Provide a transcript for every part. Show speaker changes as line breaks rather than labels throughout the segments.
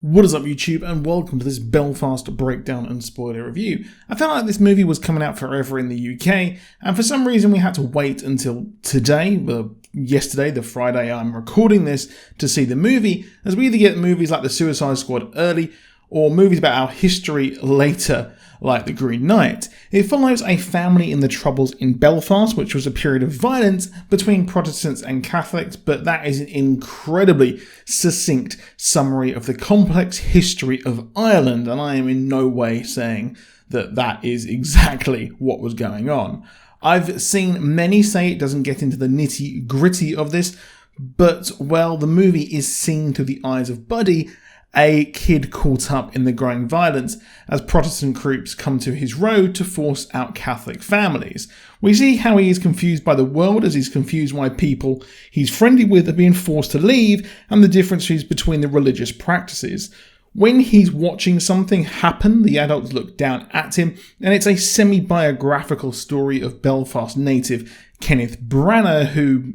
What is up, YouTube, and welcome to this Belfast breakdown and spoiler review. I felt like this movie was coming out forever in the UK, and for some reason we had to wait until today, yesterday, the Friday I'm recording this, to see the movie, as we either get movies like The Suicide Squad early, or movies about our history later, like The Green Knight. It follows a family in the Troubles in Belfast, which was a period of violence between Protestants and Catholics, but that is an incredibly succinct summary of the complex history of Ireland, and I am in no way saying that that is exactly what was going on. I've seen many say it doesn't get into the nitty-gritty of this, but, well, the movie is seen through the eyes of Buddy, a kid caught up in the growing violence as Protestant groups come to his road to force out Catholic families. We see how he is confused by the world as he's confused why people he's friendly with are being forced to leave and the differences between the religious practices. When he's watching something happen, the adults look down at him, and it's a semi-biographical story of Belfast native Kenneth Branagh, who,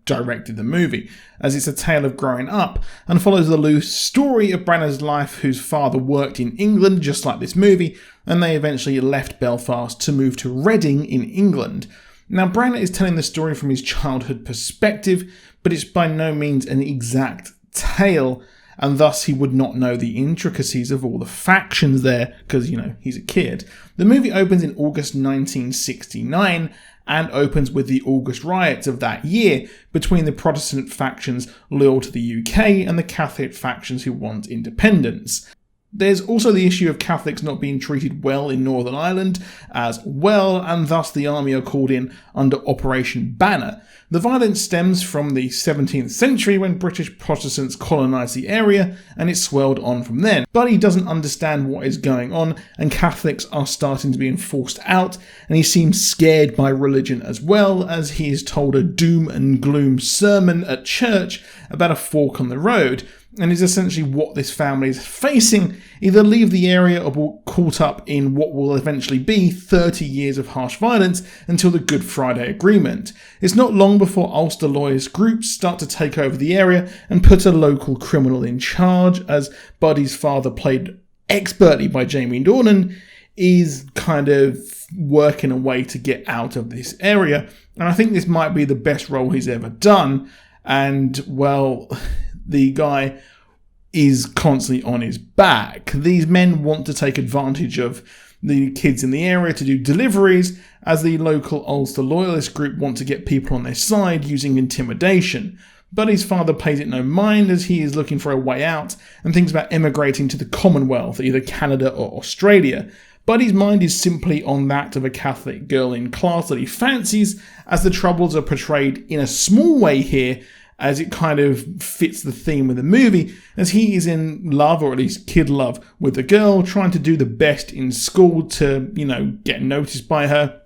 directed the movie, as it's a tale of growing up and follows the loose story of Branagh's life, whose father worked in England just like this movie, and they eventually left Belfast to move to Reading in England. Now, Branagh is telling the story from his childhood perspective, but it's by no means an exact tale, and thus he would not know the intricacies of all the factions there, because, he's a kid. The movie opens in August 1969, and opens with the August riots of that year between the Protestant factions loyal to the UK and the Catholic factions who want independence. There's also the issue of Catholics not being treated well in Northern Ireland as well, and thus the army are called in under Operation Banner. The violence stems from the 17th century when British Protestants colonised the area, and it swelled on from then. But he doesn't understand what is going on, and Catholics are starting to be enforced out, and he seems scared by religion as well, as he is told a doom and gloom sermon at church about a fork on the road, and is essentially what this family is facing: either leave the area or be caught up in what will eventually be 30 years of harsh violence until the Good Friday Agreement. It's not long before Ulster lawyers groups start to take over the area and put a local criminal in charge, as Buddy's father, played expertly by Jamie Dornan, is kind of working a way to get out of this area, and I think this might be the best role he's ever done. And, well, the guy is constantly on his back. These men want to take advantage of the kids in the area to do deliveries, as the local Ulster loyalist group want to get people on their side using intimidation. But his father pays it no mind, as he is looking for a way out and thinks about emigrating to the Commonwealth, either Canada or Australia. But his mind is simply on that of a Catholic girl in class that he fancies, as the Troubles are portrayed in a small way here, as it kind of fits the theme of the movie, as he is in love, or at least kid love, with the girl, trying to do the best in school to, get noticed by her,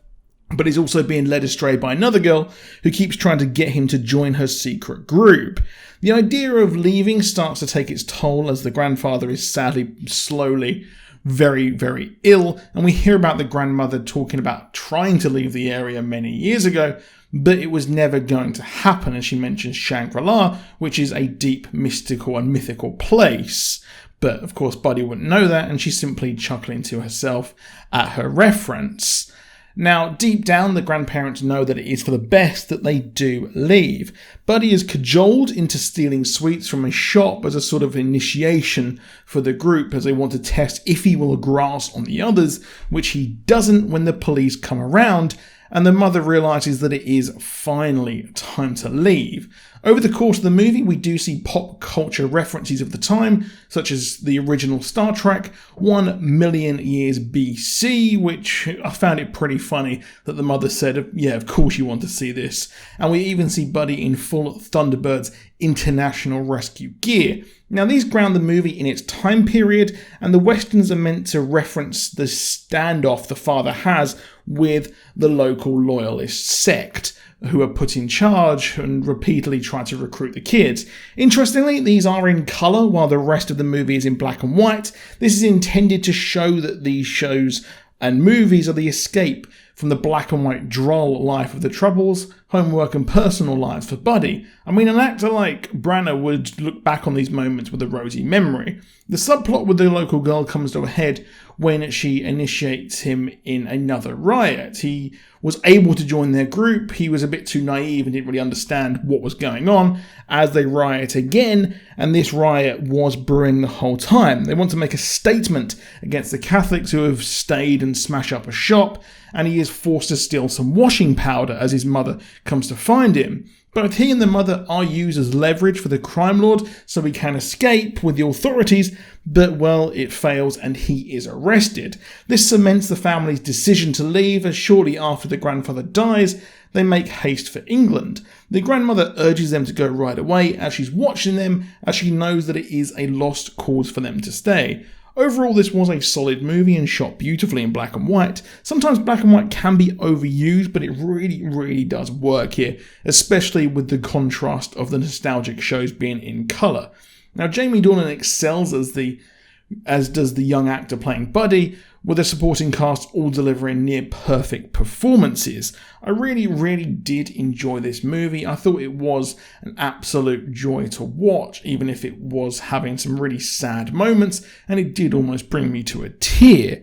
but he's also being led astray by another girl who keeps trying to get him to join her secret group. The idea of leaving starts to take its toll, as the grandfather is sadly, slowly, very, very ill, and we hear about the grandmother talking about trying to leave the area many years ago, but it was never going to happen, as she mentions Shangri-La, which is a deep, mystical and mythical place. But of course Buddy wouldn't know that, and she's simply chuckling to herself at her reference. Now, deep down, the grandparents know that it is for the best that they do leave. Buddy is cajoled into stealing sweets from a shop as a sort of initiation for the group, as they want to test if he will grasp on the others, which he doesn't when the police come around, and the mother realises that it is finally time to leave. Over the course of the movie, we do see pop culture references of the time, such as the original Star Trek, 1 million years BC, which I found it pretty funny that the mother said, yeah, of course you want to see this. And we even see Buddy in full Thunderbirds international rescue gear. Now, these ground the movie in its time period, and the westerns are meant to reference the standoff the father has with the local loyalist sect, who are put in charge and repeatedly try to recruit the kids. Interestingly, these are in colour while the rest of the movie is in black and white. This is intended to show that these shows and movies are the escape from the black and white droll life of the Troubles, homework and personal lives for Buddy. I mean, an actor like Branagh would look back on these moments with a rosy memory. The subplot with the local girl comes to a head when she initiates him in another riot. He was able to join their group. He was a bit too naive and didn't really understand what was going on as they riot again, and this riot was brewing the whole time. They want to make a statement against the Catholics who have stayed and smash up a shop, and he is forced to steal some washing powder as his mother comes to find him. Both he and the mother are used as leverage for the crime lord so he can escape with the authorities, but well, it fails and he is arrested. This cements the family's decision to leave, as shortly after the grandfather dies, they make haste for England. The grandmother urges them to go right away as she's watching them, as she knows that it is a lost cause for them to stay. Overall, this was a solid movie and shot beautifully in black and white. Sometimes black and white can be overused, but it really does work here, especially with the contrast of the nostalgic shows being in colour. Now, Jamie Dornan excels as does the young actor playing Buddy, with the supporting cast all delivering near perfect performances. I really did enjoy this movie. I thought it was an absolute joy to watch, even if it was having some really sad moments, and it did almost bring me to a tear.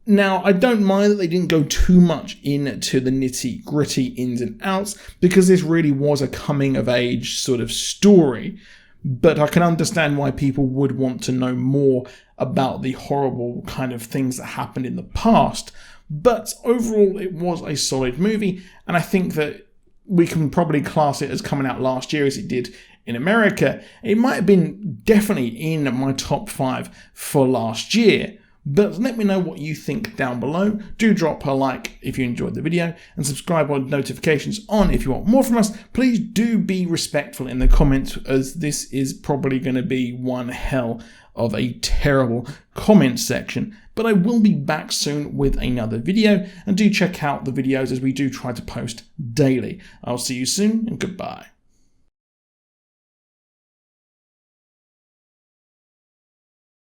Now, I don't mind that they didn't go too much into the nitty-gritty ins and outs, because this really was a coming-of-age sort of story. But I can understand why people would want to know more about the horrible kind of things that happened in the past. But overall, it was a solid movie, and I think that we can probably class it as coming out last year as it did in America. It might have been definitely in my top 5 for last year. But let me know what you think down below. Do drop a like if you enjoyed the video, and subscribe with notifications on if you want more from us. Please do be respectful in the comments, as this is probably going to be one hell of a terrible comment section. But I will be back soon with another video, and do check out the videos as we do try to post daily. I'll see you soon, and goodbye.